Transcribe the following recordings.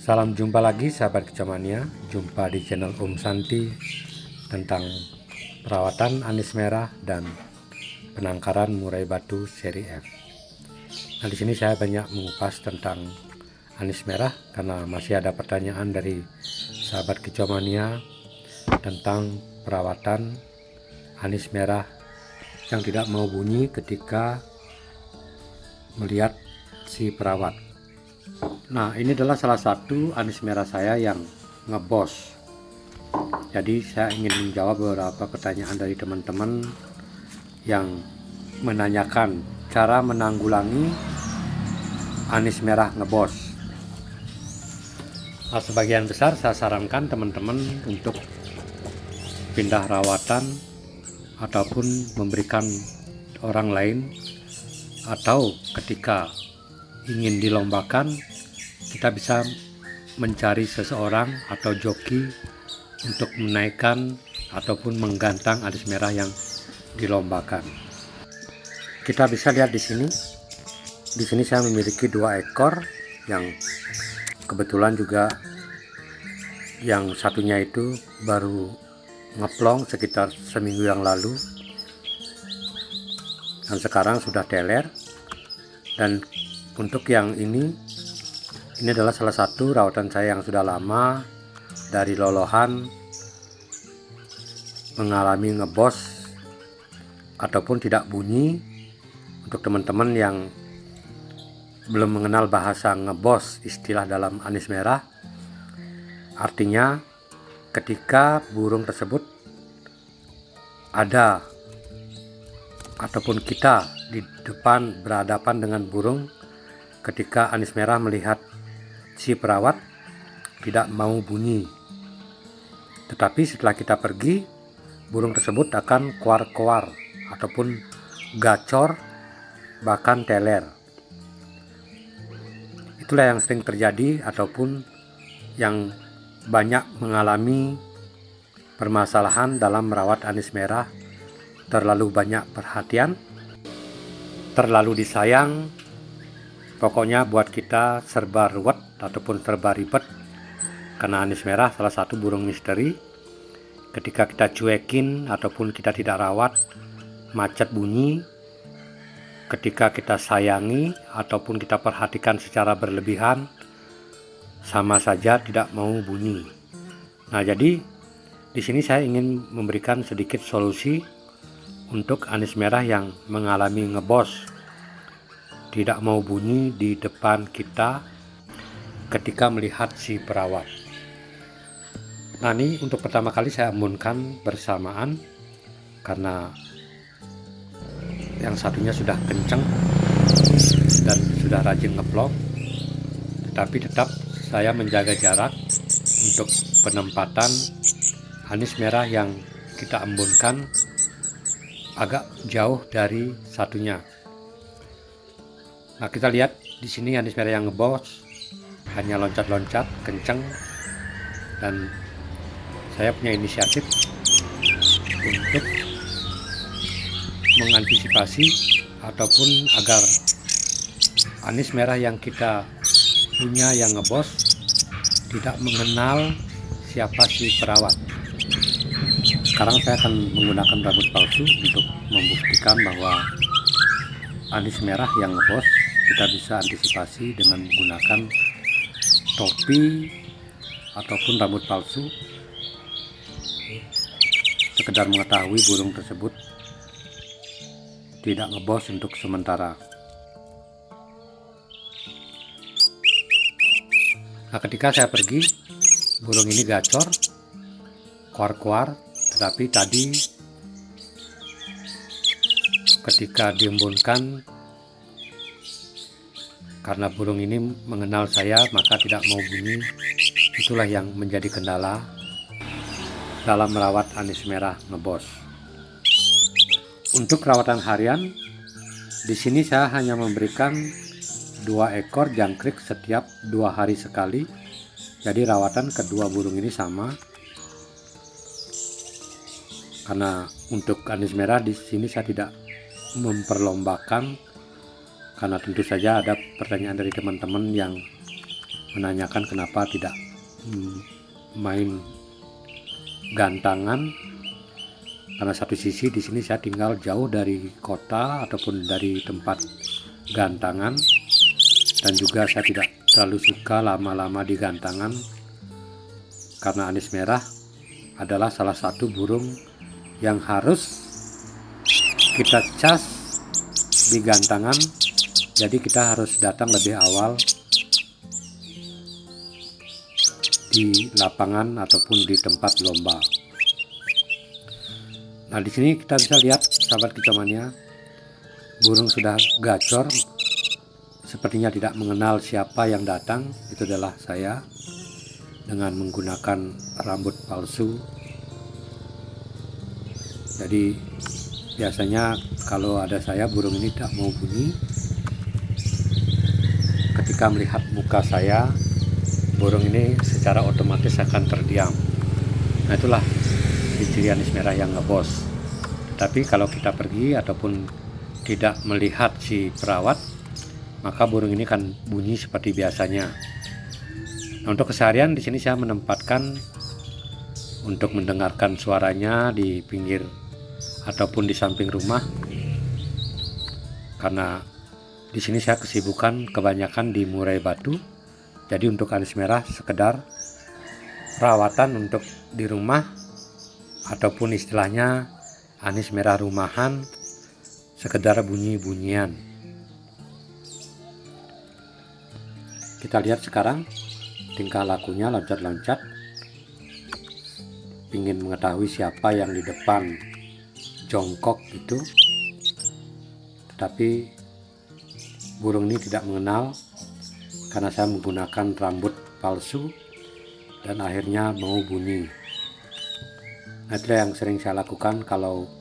Salam jumpa lagi sahabat kecomania. Jumpa di channel Om Santi tentang perawatan anis merah dan penangkaran murai batu seri F. Nah, di sini saya banyak mengupas tentang anis merah karena masih ada pertanyaan dari sahabat kecomania tentang perawatan anis merah yang tidak mau bunyi ketika melihat si perawat. Nah, ini adalah salah satu anis merah saya yang ngebos. Jadi saya ingin menjawab beberapa pertanyaan dari teman-teman yang menanyakan cara menanggulangi anis merah ngebos. Nah, sebagian besar saya sarankan teman-teman untuk pindah rawatan ataupun memberikan orang lain, atau ketika ingin dilombakan kita bisa mencari seseorang atau joki untuk menaikkan ataupun menggantang anis merah yang dilombakan. Kita bisa lihat di sini. Di sini saya memiliki 2 ekor yang kebetulan juga yang satunya itu baru ngeplong sekitar seminggu yang lalu dan sekarang sudah teler. Dan untuk yang ini adalah salah satu rawatan saya yang sudah lama dari lolohan mengalami ngebos ataupun tidak bunyi. Untuk teman-teman yang belum mengenal bahasa ngebos, istilah dalam anis merah, artinya ketika burung tersebut ada ataupun kita di depan berhadapan dengan burung, ketika anis merah melihat si perawat tidak mau bunyi, tetapi setelah kita pergi burung tersebut akan koar-koar ataupun gacor, bahkan teler. Itulah yang sering terjadi ataupun yang banyak mengalami permasalahan dalam merawat anis merah. Terlalu banyak perhatian, terlalu disayang, pokoknya buat kita serba ruwet ataupun serba ribet. Karena anis merah salah satu burung misteri. Ketika kita cuekin ataupun kita tidak rawat, macet bunyi. Ketika kita sayangi ataupun kita perhatikan secara berlebihan, sama saja tidak mau bunyi. Nah, jadi di sini saya ingin memberikan sedikit solusi untuk anis merah yang mengalami ngebos, tidak mau bunyi di depan kita ketika melihat si perawat. Nah, ini untuk pertama kali saya embunkan bersamaan karena yang satunya sudah kenceng dan sudah rajin ngeplong, tetapi tetap saya menjaga jarak untuk penempatan anis merah yang kita embunkan agak jauh dari satunya. Nah, kita lihat di sini anis merah yang ngebos hanya loncat-loncat kenceng, dan saya punya inisiatif untuk mengantisipasi ataupun agar anis merah yang kita punya yang ngebos tidak mengenal siapa si perawat. Sekarang saya akan menggunakan rambut palsu untuk membuktikan bahwa anis merah yang ngebos kita bisa antisipasi dengan menggunakan topi ataupun rambut palsu, sekedar mengetahui burung tersebut tidak ngebos untuk sementara. Nah, ketika saya pergi, burung ini gacor, kuar-kuar, tetapi tadi ketika diembunkan, karena burung ini mengenal saya maka tidak mau bunyi. Itulah yang menjadi kendala dalam merawat anis merah ngebos. Untuk perawatan harian, di sini saya hanya memberikan 2 ekor jangkrik setiap 2 hari sekali. Jadi rawatan kedua burung ini sama. Karena untuk anis merah di sini saya tidak memperlombakan, karena tentu saja ada pertanyaan dari teman-teman yang menanyakan kenapa tidak main gantangan, karena satu sisi di sini saya tinggal jauh dari kota ataupun dari tempat gantangan, dan juga saya tidak terlalu suka lama-lama di gantangan karena anis merah adalah salah satu burung yang harus kita cas di gantangan. Jadi kita harus datang lebih awal di lapangan ataupun di tempat lomba. Nah, di sini kita bisa lihat, sahabat kicauannya, burung sudah gacor, sepertinya tidak mengenal siapa yang datang. Itu adalah saya dengan menggunakan rambut palsu. Jadi biasanya kalau ada saya, burung ini tidak mau bunyi. Ketika melihat muka saya, burung ini secara otomatis akan terdiam. Nah, itulah ciri anis merah yang ngebos. Tapi kalau kita pergi ataupun tidak melihat si perawat, maka burung ini akan bunyi seperti biasanya. Nah, untuk keseharian di sini saya menempatkan untuk mendengarkan suaranya di pinggir ataupun di samping rumah, karena di sini saya kesibukan kebanyakan di murai batu. Jadi untuk anis merah sekedar perawatan untuk di rumah, ataupun istilahnya anis merah rumahan, sekedar bunyi-bunyian. Kita lihat sekarang tingkah lakunya loncat-loncat, ingin mengetahui siapa yang di depan jongkok itu. Tetapi burung ini tidak mengenal karena saya menggunakan rambut palsu, dan akhirnya mau bunyi. Nah, itu yang sering saya lakukan kalau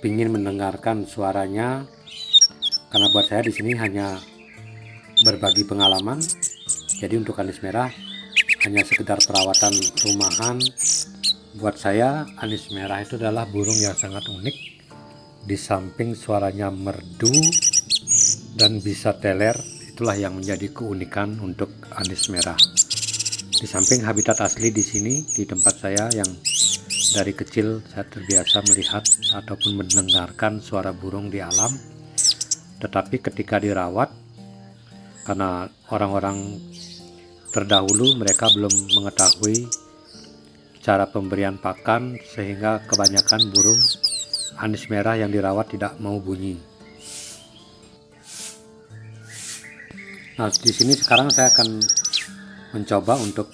ingin mendengarkan suaranya, karena buat saya di sini hanya berbagi pengalaman. Jadi untuk anis merah hanya sekedar perawatan rumahan. Buat saya anis merah itu adalah burung yang sangat unik. Di samping suaranya merdu dan bisa teler, itulah yang menjadi keunikan untuk anis merah. Di samping habitat asli di sini, di tempat saya yang dari kecil saya terbiasa melihat ataupun mendengarkan suara burung di alam. Tetapi ketika dirawat, karena orang-orang terdahulu mereka belum mengetahui cara pemberian pakan, sehingga kebanyakan burung anis merah yang dirawat tidak mau bunyi. Nah, di sini sekarang saya akan mencoba untuk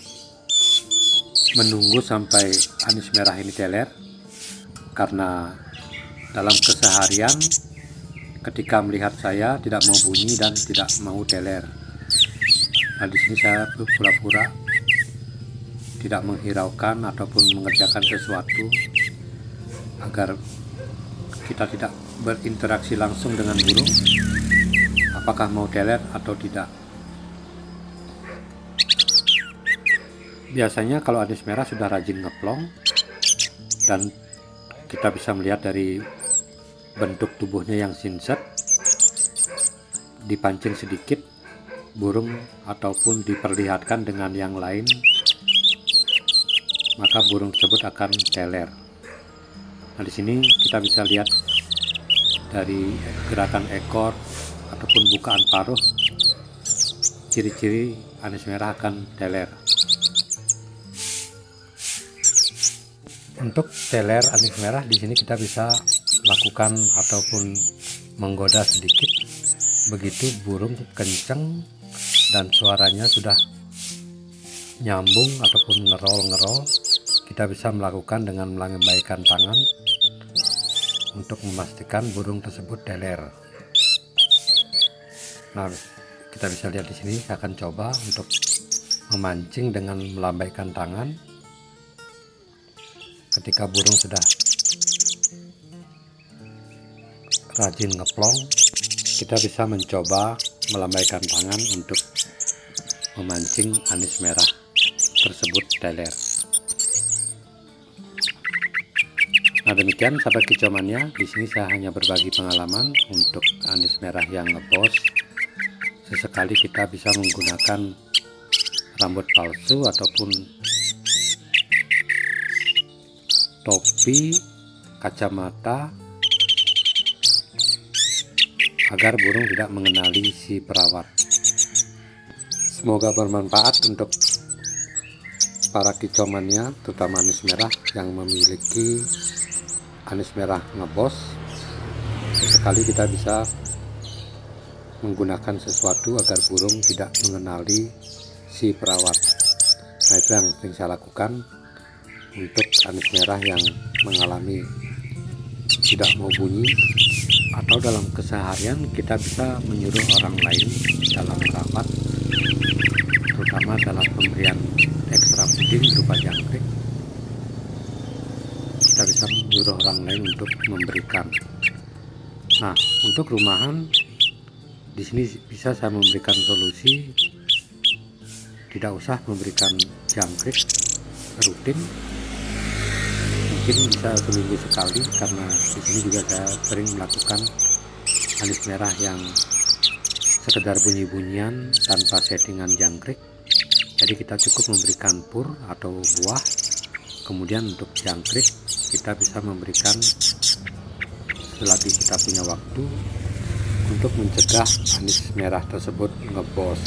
menunggu sampai anis merah ini teler, karena dalam keseharian ketika melihat saya tidak mau bunyi dan tidak mau teler. Nah, di sini saya pura-pura tidak menghiraukan ataupun mengerjakan sesuatu agar kita tidak berinteraksi langsung dengan burung, apakah mau teler atau tidak. Biasanya kalau anis merah sudah rajin ngeplong, dan kita bisa melihat dari bentuk tubuhnya yang sinset, dipancing sedikit burung ataupun diperlihatkan dengan yang lain, maka burung tersebut akan teler. Nah, di sini kita bisa lihat dari gerakan ekor ataupun bukaan paruh, ciri-ciri anis merah akan teler. Untuk teler anis merah di sini kita bisa lakukan ataupun menggoda sedikit. Begitu burung kenceng dan suaranya sudah nyambung ataupun ngerol-ngerol, kita bisa melakukan dengan melambaikan tangan untuk memastikan burung tersebut teler. Nah, kita bisa lihat di sini, saya akan coba untuk memancing dengan melambaikan tangan. Ketika burung sudah rajin ngeplong, kita bisa mencoba melambaikan tangan untuk memancing anis merah tersebut teler. Nah, demikian sahabat kicauannya, di sini saya hanya berbagi pengalaman untuk anis merah yang ngebos. sesekali kita bisa menggunakan rambut palsu ataupun topi, kacamata, agar burung tidak mengenali si perawat. Semoga bermanfaat untuk para kicauannya, terutama anis merah yang memiliki anis merah ngebos. Sesekali kita bisa menggunakan sesuatu agar burung tidak mengenali si perawat. Nah, itu yang sering saya lakukan untuk anis merah yang mengalami tidak mau bunyi, atau dalam keseharian kita bisa menyuruh orang lain dalam merawat, terutama dalam pemberian ekstra puding berupa jangkrik. Kita bisa menyuruh orang lain untuk memberikan. Nah, untuk rumahan di sini bisa saya memberikan solusi, tidak usah memberikan jangkrik rutin, mungkin bisa seminggu sekali, karena di sini juga saya sering melakukan anis merah yang sekedar bunyi-bunyian tanpa settingan jangkrik. Jadi kita cukup memberikan pur atau buah, kemudian untuk jangkrik kita bisa memberikan selagi kita punya waktu untuk mencegah anis merah tersebut ngebos.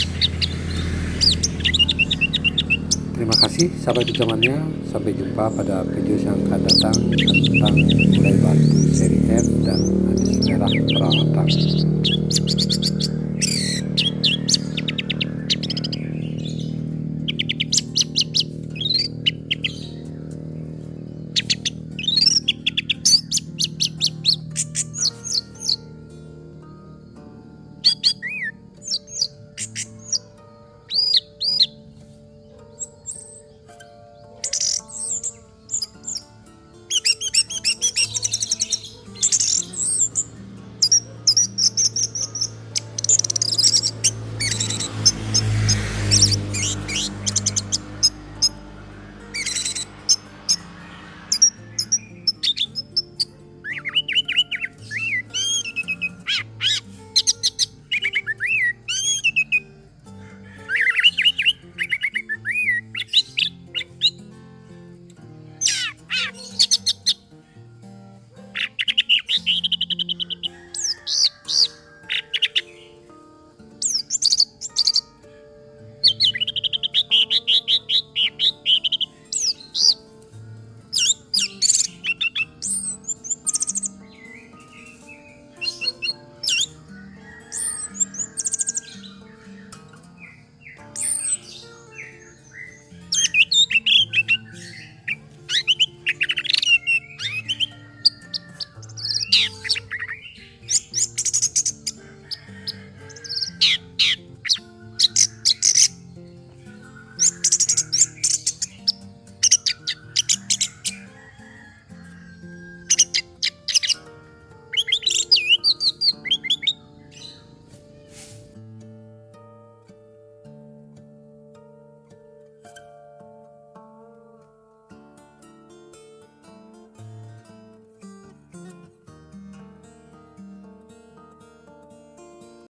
Terima kasih sahabat kicauannya, sampai jumpa pada video yang akan datang tentang murai batu seri F dan anis merah perawatan.